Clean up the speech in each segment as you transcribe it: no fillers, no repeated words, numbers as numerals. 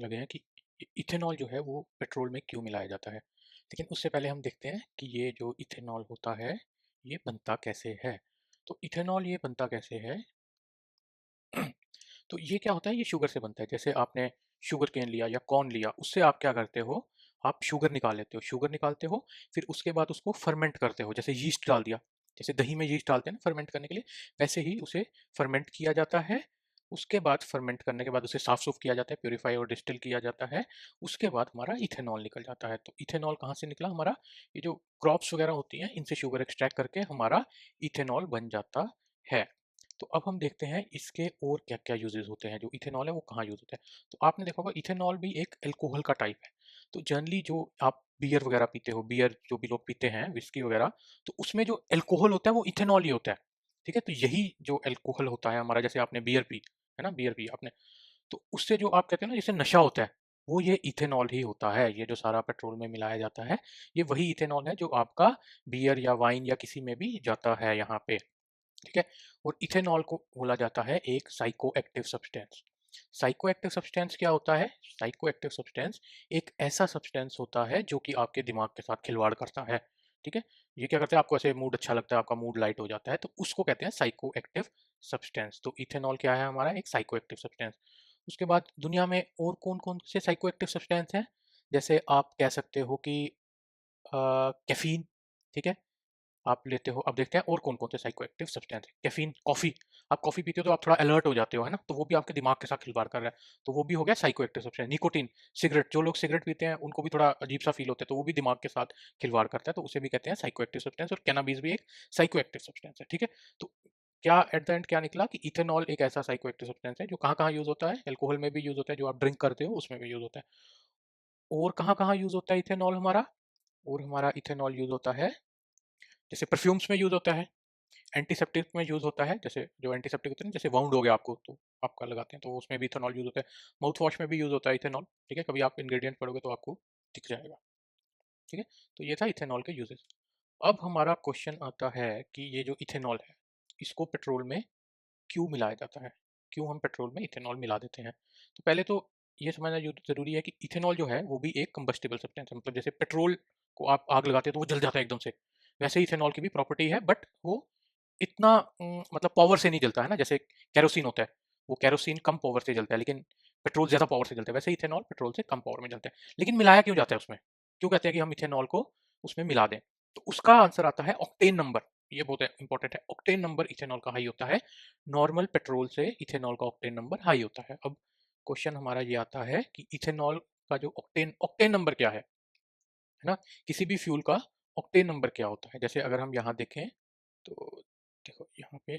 लगे हैं कि इथेनॉल जो है वो पेट्रोल में क्यों मिलाया जाता है। लेकिन उससे पहले हम देखते हैं कि ये जो इथेनॉल होता है ये बनता कैसे है। तो इथेनॉल ये बनता कैसे है। तो ये क्या होता है, ये शुगर से बनता है। जैसे आपने शुगर केन लिया या कॉर्न लिया, उससे आप क्या करते हो, आप शुगर निकाल लेते हो, शुगर निकालते हो, फिर उसके बाद उसको फर्मेंट करते हो। जैसे यीस्ट डाल दिया, जैसे दही में यीस्ट डालते हैं ना फर्मेंट करने के लिए, वैसे ही उसे फर्मेंट किया जाता है। उसके बाद फर्मेंट करने के बाद उसे साफ सुफ किया जाता है, प्योरीफाई और डिस्टिल किया जाता है। उसके बाद हमारा इथेनॉल निकल जाता है। तो इथेनॉल कहाँ से निकला हमारा, ये जो क्रॉप्स वगैरह होती हैं इनसे शुगर एक्सट्रैक्ट करके हमारा इथेनॉल बन जाता है। तो अब हम देखते हैं इसके और क्या क्या यूजेस होते हैं, जो इथेनॉल है वो कहाँ यूज होता है। तो आपने देखा होगा इथेनॉल भी एक अल्कोहल का टाइप है। तो जनरली जो आप बियर वगैरह पीते हो, बियर जो भी लोग पीते हैं, विस्की वगैरह, तो उसमें जो अल्कोहल होता है वो इथेनॉल ही होता है। ठीक है, तो यही जो अल्कोहल होता है हमारा, जैसे आपने बियर पी है ना, बियर पी आपने, तो उससे जो आप कहते हैं ना जैसे नशा होता है, वो ये इथेनॉल ही होता है। ये जो सारा पेट्रोल में मिलाया जाता है, ये वही इथेनॉल है जो आपका बियर या वाइन या किसी में भी जाता है यहाँ पे। ठीक है, और इथेनॉल को बोला जाता है एक psycho active substance. Psycho active substance क्या होता है, साइको एक्टिव सब्सटेंस एक ऐसा सब्सटेंस होता है जो कि आपके दिमाग के साथ खिलवाड़ करता है। ठीक है, ये क्या करते हैं, आपको ऐसे मूड अच्छा लगता है, आपका मूड लाइट हो जाता है, तो उसको कहते हैं साइको एक्टिव सब्सटेंस। तो इथेनॉल क्या है हमारा, एक साइको एक्टिव सब्सटेंस। उसके बाद दुनिया में और कौन कौन से साइको एक्टिव सब्सटेंस हैं, जैसे आप कह सकते हो कि कैफीन। ठीक है, आप लेते हो। अब देखते हैं और कौन कौन से साइको एक्टिव सब्सटेंस है। कैफीन, कॉफी, आप कॉफी पीते हो तो आप थोड़ा अलर्ट हो जाते हो, है ना, तो वो भी आपके दिमाग के साथ खिलवाड़ कर रहा है, तो वो भी हो गया psycho active substance. Nicotine, cigarette, जो लोग सिगरेट पीते हैं उनको भी थोड़ा अजीब सा फील होता है, तो वो भी दिमाग के साथ खिलवाड़ करता है, तो उसे भी कहते हैं साइको एक्टिव सब्सटेंस। और कैनाबीस भी एक साइको एक्टिव सब्सटेंस है। ठीक है, तो क्या एट द एंड क्या निकला कि इथेनॉल एक ऐसा साइको एक्टिव सब्सटेंस है जो कहाँ कहाँ यूज होता है, एल्कोहल में भी यूज होता है, जो आप ड्रिंक करते हो उसमें भी यूज होता है। और कहाँ कहाँ यूज होता है इथेनॉल हमारा, और हमारा इथेनॉल यूज होता है जैसे परफ्यूम्स में यूज होता है, एंटीसेप्टिक में यूज होता है। जैसे जो एंटीसेप्टिक होते हैं ना, जैसे वाउंड हो गया आपको तो आपका लगाते हैं, तो उसमें भी इथेनॉल यूज होता है। माउथ वॉश में भी यूज होता है इथेनॉल। ठीक है, कभी आप इंग्रेडिएंट पढ़ोगे तो आपको दिख जाएगा। ठीक है, तो ये था इथेनॉल के यूजेस। अब हमारा क्वेश्चन आता है कि ये जो इथेनॉल है इसको पेट्रोल में क्यों मिलाया जाता है, क्यों हम पेट्रोल में इथेनॉल मिला देते हैं। तो पहले तो ये समझना जरूरी है कि इथेनॉल जो है वो भी एक कंबस्टिबल सब्सटेंस है। मतलब जैसे पेट्रोल को आप आग लगाते हो तो वो जल जाता है एकदम से, वैसे ही इथेनॉल की भी प्रॉपर्टी है, बट वो इतना मतलब पावर से नहीं जलता है ना। जैसे कैरोसिन होता है, वो कैरोसिन कम पावर से जलता है, लेकिन पेट्रोल ज्यादा पावर से जलता है। वैसे इथेनॉल पेट्रोल से कम पावर में जलता है। लेकिन मिलाया क्यों जाता है उसमें, क्यों कहते हैं कि हम इथेनॉल को उसमें मिला दें। तो उसका आंसर आता है ऑक्टेन नंबर। ये बहुत इंपॉर्टेंट है, ऑक्टेन नंबर इथेनॉल का हाई होता है। नॉर्मल पेट्रोल से इथेनॉल का ऑक्टेन नंबर हाई होता है। अब क्वेश्चन हमारा ये आता है कि इथेनॉल का जो ऑक्टेन ऑक्टेन नंबर क्या है ना, किसी भी फ्यूल का ऑक्टेन नंबर क्या होता है। जैसे अगर हम यहाँ देखें तो देखो यहाँ पे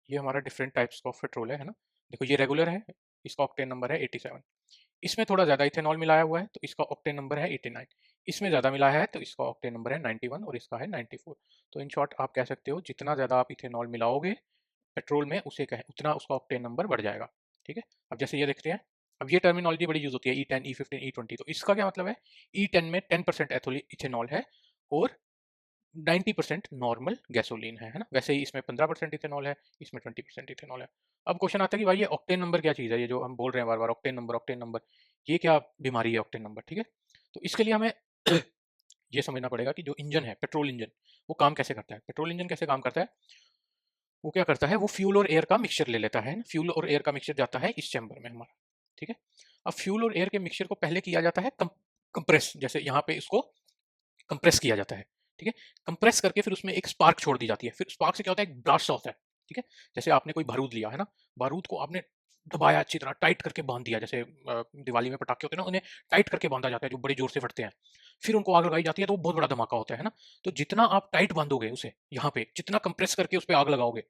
ये हमारा डिफरेंट टाइप्स ऑफ पेट्रोल है ना। देखो ये रेगुलर है, इसका ऑक्टेन नंबर है 87। इसमें थोड़ा ज़्यादा इथेनॉल मिलाया हुआ है तो इसका ऑक्टेन नंबर है 89। इसमें ज़्यादा मिलाया है तो इसका ऑक्टेन नंबर है 91 और इसका है 94। तो इन शॉर्ट आप कह सकते हो जितना ज़्यादा आप इथेनॉल मिलाओगे पेट्रोल में उसे कहे उतना उसका ऑक्टेन नंबर बढ़ जाएगा। ठीक है, अब जैसे ये देखते हैं, अब ये टर्मिनोलॉजी बड़ी यूज होती है E10, E15, E20। तो इसका क्या मतलब है, E10 में 10% इथेनॉल है और 90% नॉर्मल गैसोलीन है ना। वैसे ही इसमें 15% इथेनॉल है, इसमें 20% इथेनॉल है। अब क्वेश्चन आता है कि भाई ये ऑक्टेन नंबर क्या चीज़ है, ये जो हम बोल रहे हैं बार बार ऑक्टेन नंबर ऑक्टेन नंबर, ये क्या बीमारी है ऑक्टेन नंबर। ठीक है, तो इसके लिए हमें ये समझना पड़ेगा कि जो इंजन है, पेट्रोल इंजन, वो काम कैसे करता है। पेट्रोल इंजन कैसे काम करता है, वो क्या करता है, वो फ्यूल और एयर का मिक्सचर ले लेता है। फ्यूल और एयर का मिक्सचर जाता है इस चैम्बर में हमारा। ठीक है, अब फ्यूल और एयर के मिक्सचर को पहले किया जाता है कंप्रेस, जैसे यहाँ पे इसको कंप्रेस किया जाता है। ठीक है, कंप्रेस करके फिर उसमें एक स्पार्क छोड़ दी जाती है। फिर स्पार्क से क्या होता है, एक ब्लास्ट होता है। ठीक है, जैसे आपने कोई बारूद लिया है ना, बारूद को आपने दबाया, अच्छी तरह टाइट करके बांध दिया। जैसे दिवाली में पटाखे होते हैं ना, उन्हें टाइट करके बांधा जाता है जो बड़े जोर से फटते हैं। फिर उनको आग लगाई जाती है तो वो बहुत बड़ा धमाका होता है ना। तो जितना आप टाइट बांधोगे उसे यहाँ पे, जितना कंप्रेस करके उस पर आग लगाओगे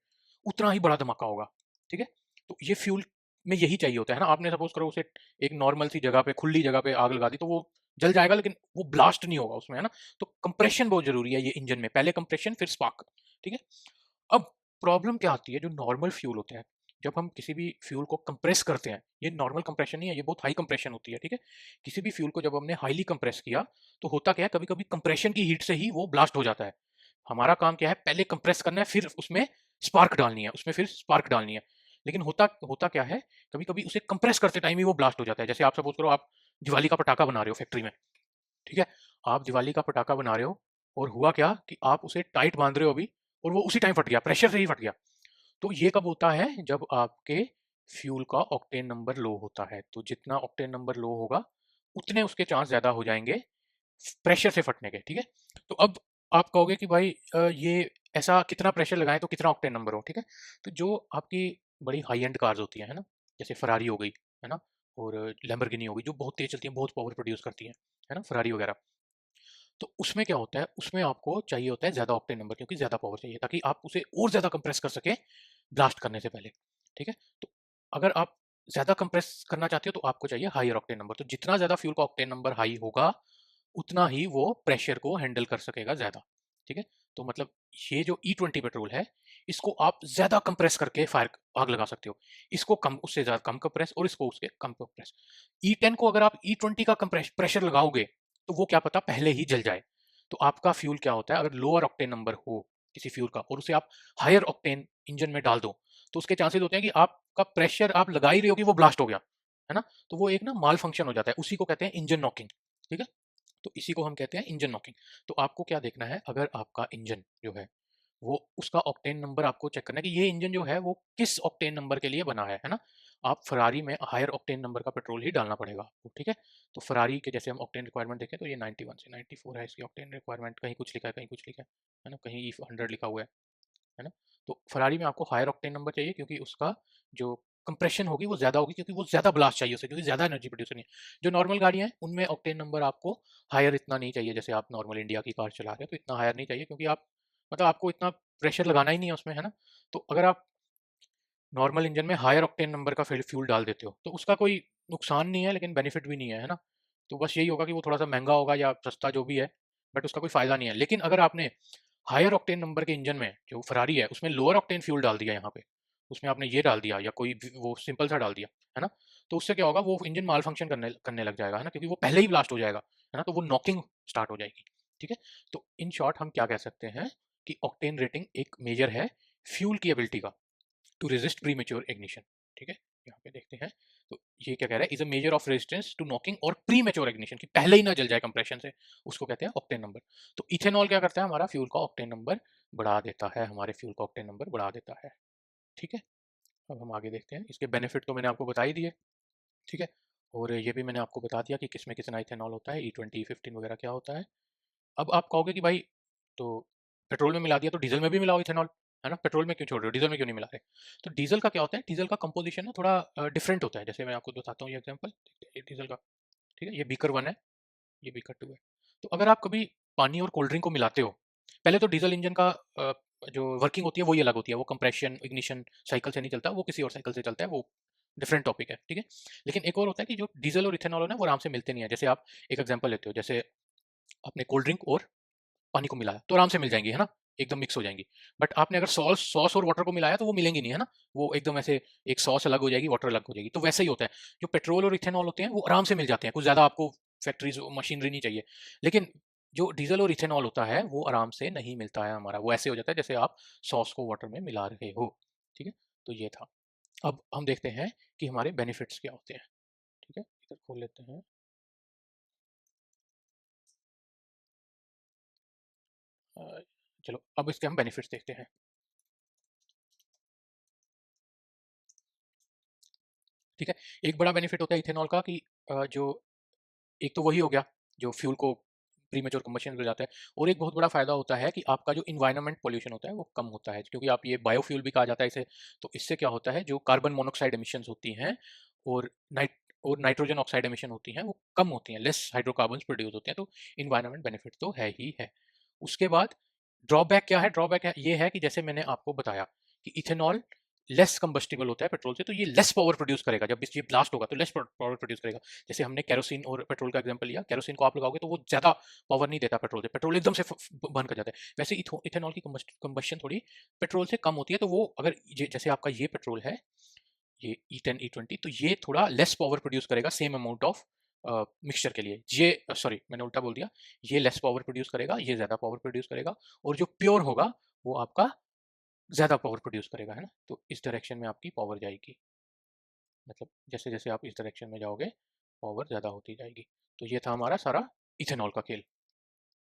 उतना ही बड़ा धमाका होगा। ठीक है, तो ये फ्यूल में यही चाहिए होता है ना। आपने सपोज करो उसे एक नॉर्मल सी जगह पे, खुली जगह पे आग लगा दी तो वो जल जाएगा, लेकिन वो ब्लास्ट नहीं होगा उसमें, है ना। तो कंप्रेशन बहुत जरूरी है ये इंजन में, पहले कंप्रेशन फिर स्पार्क। ठीक है, अब प्रॉब्लम क्या आती है, जो नॉर्मल फ्यूल होता है, जब हम किसी भी फ्यूल को कंप्रेस करते हैं, ये नॉर्मल कंप्रेशन नहीं है, ये बहुत हाई कंप्रेशन होती है। ठीक है, किसी भी फ्यूल को जब हमने हाईली कंप्रेस किया तो होता क्या है, कभी कभी कंप्रेशन की हीट से ही वो ब्लास्ट हो जाता है। हमारा काम क्या है, पहले कंप्रेस करना है, फिर उसमें स्पार्क डालनी है, उसमें फिर स्पार्क डालनी है। लेकिन होता होता क्या है, कभी कभी उसे कंप्रेस करते टाइम ही वो ब्लास्ट हो जाता है। जैसे आप सपोज करो आप दिवाली का पटाखा बना रहे हो फैक्ट्री में, ठीक है, आप दिवाली का पटाखा बना रहे हो और हुआ क्या कि आप उसे टाइट बांध रहे हो अभी और वो उसी टाइम फट गया, प्रेशर से ही फट गया। तो ये कब होता है, जब आपके फ्यूल का ऑक्टेन नंबर लो होता है। तो जितना ऑक्टेन नंबर लो होगा उतने उसके चांस ज्यादा हो जाएंगे प्रेशर से फटने के, ठीक है। तो अब आप कहोगे कि भाई ये ऐसा कितना प्रेशर लगाएं तो कितना ऑक्टेन नंबर हो, ठीक है। तो जो आपकी बड़ी हाई एंड कार्स होती हैं, है ना, जैसे फरारी हो गई, है ना, और लैम्बोर्गिनी हो गई, जो बहुत तेज चलती हैं, बहुत पावर प्रोड्यूस करती हैं, है ना, फरारी वगैरह। तो उसमें क्या होता है, उसमें आपको चाहिए होता है ज़्यादा ऑक्टेन नंबर, क्योंकि ज़्यादा पावर चाहिए ताकि आप उसे और ज़्यादा कंप्रेस कर सके ब्लास्ट करने से पहले, ठीक है। तो अगर आप ज़्यादा कंप्रेस करना चाहते हो तो आपको चाहिए हायर ऑक्टेन नंबर। तो जितना ज़्यादा फ्यूल का ऑक्टेन नंबर हाई होगा उतना ही वो प्रेशर को हैंडल कर सकेगा ज़्यादा, ठीक है। तो मतलब ये जो E20 पेट्रोल है, इसको आप ज़्यादा कंप्रेस करके फायर आग लगा सकते हो, इसको कम, उससे ज़्यादा कम कंप्रेस, और इसको उसके कम कंप्रेस। E10 को अगर आप E20 का प्रेशर लगाओगे तो वो क्या पता पहले ही जल जाए। तो आपका फ्यूल क्या होता है, अगर लोअर ऑक्टेन नंबर हो किसी फ्यूल का और उसे आप हायर ऑक्टेन इंजन में डाल दो तो उसके चांसेस होते हैं कि आपका प्रेशर आप लगा ही रहे हो कि वो ब्लास्ट हो गया, है ना। तो वो एक ना माल फंक्शन हो जाता है, उसी को कहते हैं इंजन नॉकिंग, ठीक है। तो इसी को हम कहते हैं इंजन नॉकिंग। तो आपको क्या देखना है, अगर आपका इंजन जो है वो उसका ऑक्टेन नंबर आपको चेक करना है कि ये इंजन जो है वो किस ऑक्टेन नंबर के लिए बना है ना। आप फरारी में हायर ऑक्टेन नंबर का पेट्रोल ही डालना पड़ेगा आपको, ठीक है। तो फरारी के जैसे हम ऑक्टेन रिक्वायरमेंट देखें तो ये 91 से 94 है इसकी ऑक्टेन रिक्वायरमेंट, कहीं कुछ लिखा है कहीं कुछ लिखा है ना, कहीं E100 लिखा हुआ है ना। तो फरारी में आपको हायर ऑक्टेन नंबर चाहिए क्योंकि उसका जो कंप्रेशन होगी वो ज़्यादा होगी, क्योंकि वो ज़्यादा ब्लास्ट चाहिए उसे, क्योंकि ज़्यादा एनर्जी प्रोड्यूस करनी है। जो नॉर्मल गाड़ियाँ हैं उनमें ऑक्टेन नंबर आपको हायर इतना नहीं चाहिए, जैसे आप नॉर्मल इंडिया की कार चला रहे हो तो इतना हायर नहीं चाहिए, क्योंकि आप मतलब आपको इतना प्रेशर लगाना ही नहीं है उसमें, है ना। तो अगर आप नॉर्मल इंजन में हायर ऑक्टेन नंबर का फ्यूल डाल देते हो तो उसका कोई नुकसान नहीं है लेकिन बेनिफिट भी नहीं है, है ना। तो बस यही होगा कि वो थोड़ा सा महंगा होगा या सस्ता जो भी है, बट उसका कोई फायदा नहीं है। लेकिन अगर आपने हायर ऑक्टेन नंबर के इंजन में जो फरारी है उसमें लोअर ऑक्टेन फ्यूल डाल दिया यहाँ पे, उसमें आपने ये डाल दिया या कोई वो सिंपल सा डाल दिया, है ना, तो उससे क्या होगा, वो इंजन माल फंक्शन करने करने लग जाएगा, है ना, क्योंकि वो पहले ही ब्लास्ट हो जाएगा, है ना, तो वो नॉकिंग स्टार्ट हो जाएगी, ठीक है। तो इन शॉर्ट हम क्या कह सकते हैं कि ऑक्टेन रेटिंग एक मेजर है फ्यूल की एबिलिटी का टू रेजिस्ट प्रीमेच्योर इग्निशन, ठीक है। यहाँ पे देखते हैं तो ये क्या कह रहा है, is a measure of resistance to knocking और प्रीमेच्योर इग्निशन, कि पहले ही ना जल जाए कंप्रेशन से, उसको कहते हैं ऑक्टेन नंबर। तो इथेनॉल क्या करता है, हमारा फ्यूल का ऑक्टेन नंबर बढ़ा देता है, हमारे फ्यूल का ऑक्टेन नंबर बढ़ा देता है, ठीक है। अब हम आगे देखते हैं, इसके बेनिफिट तो मैंने आपको बता ही दिए, ठीक है। और ये भी मैंने आपको बता दिया कि किसमें कितना इथेनॉल होता है, E20 E15 वगैरह क्या होता है। अब आप कहोगे कि भाई तो पेट्रोल में मिला दिया तो डीजल में भी मिलाओ इथेनॉल, है ना, पेट्रोल में क्यों छोड़ रहे हो, डीजल में क्यों नहीं मिला रहे। तो डीजल का क्या होता है, डीजल का कंपोजिशन ना थोड़ा डिफरेंट होता है। जैसे मैं आपको बताता हूँ ये एग्जांपल, डीजल का, ठीक है, ये बीकर 1 है, ये बीकर 2 है। तो अगर आप कभी पानी और कोल्ड ड्रिंक को मिलाते हो, पहले तो डीजल इंजन का जो वर्किंग होती है वही अलग होती है, वो कंप्रेशन इग्निशन साइकिल से नहीं चलता, वो किसी और साइकिल से चलता है, वो डिफरेंट टॉपिक है, ठीक है। लेकिन एक और होता है कि जो डीजल और इथेनॉल है ना वो आराम से मिलते नहीं है। जैसे आप एक एग्जांपल लेते हो, जैसे आपने कोल्ड ड्रिंक और पानी को मिलाया तो आराम से मिल जाएंगी, है ना, एकदम मिक्स हो जाएंगी। बट आपने अगर सॉस सॉस और वाटर को मिलाया तो वो मिलेंगी नहीं, है ना, वो एकदम ऐसे एक सॉस अलग हो जाएगी, वाटर अलग हो जाएगी। तो वैसे ही होता है, जो पेट्रोल और इथेनॉल होते हैं वो आराम से मिल जाते हैं, कुछ ज़्यादा आपको फैक्ट्रीज मशीनरी नहीं चाहिए। लेकिन जो डीजल और इथेनॉल होता है वो आराम से नहीं मिलता है हमारा, वो ऐसे हो जाता है जैसे आप सॉस को वाटर में मिला रहे हो, ठीक है। तो ये था। अब हम देखते हैं कि हमारे बेनिफिट्स क्या होते हैं, ठीक है, इधर खोल लेते हैं। चलो अब इसके हम बेनिफिट्स देखते हैं, ठीक है। एक बड़ा बेनिफिट होता है इथेनॉल का कि जो एक तो वही हो गया जो फ्यूल को प्रीमेच्योर कंबशन हो जाता है, और एक बहुत बड़ा फायदा होता है कि आपका जो इन्वायरमेंट पोल्यूशन होता है वो कम होता है, क्योंकि आप ये बायोफ्यूल भी कहा जाता है इसे। तो इससे क्या होता है, जो कार्बन मोनोक्साइड एमिशंस होती हैं और नाइट और नाइट्रोजन ऑक्साइड एमिशन होती हैं वो कम होती हैं, लेस हाइड्रोकार्बन प्रोड्यूस होते हैं। तो इन्वायरमेंट बेनिफिट तो है ही है। उसके बाद ड्रॉबैक क्या है, ड्रॉबैक है ये है कि जैसे मैंने आपको बताया कि इथेनॉल लेस कंबस्टिबल होता है पेट्रोल से, तो ये लेस पावर प्रोड्यूस करेगा, जब ये ब्लास्ट होगा तो लेस पावर प्रोड्यूस करेगा। जैसे हमने केरोसिन और पेट्रोल का एग्जांपल लिया, केरोसिन को आप लगाओगे तो वो ज्यादा पावर नहीं देता पेट्रोल से, पेट्रोल एकदम से बर्न कर जाता है। वैसे इथेनॉल की कंबस्शन थोड़ी पेट्रोल से कम होती है, तो वो अगर जैसे आपका ये पेट्रोल है, ये E10 E20, तो ये थोड़ा लेस पावर प्रोड्यूस करेगा सेम अमाउंट ऑफ मिक्सचर के लिए। ये सॉरी मैंने उल्टा बोल दिया, ये लेस पावर प्रोड्यूस करेगा, ये ज्यादा पावर प्रोड्यूस करेगा, और जो प्योर होगा वो आपका ज़्यादा पावर प्रोड्यूस करेगा, है ना? तो इस डायरेक्शन में आपकी पावर जाएगी, मतलब जैसे जैसे आप इस डायरेक्शन में जाओगे पावर ज़्यादा होती जाएगी। तो ये था हमारा सारा इथेनॉल का खेल।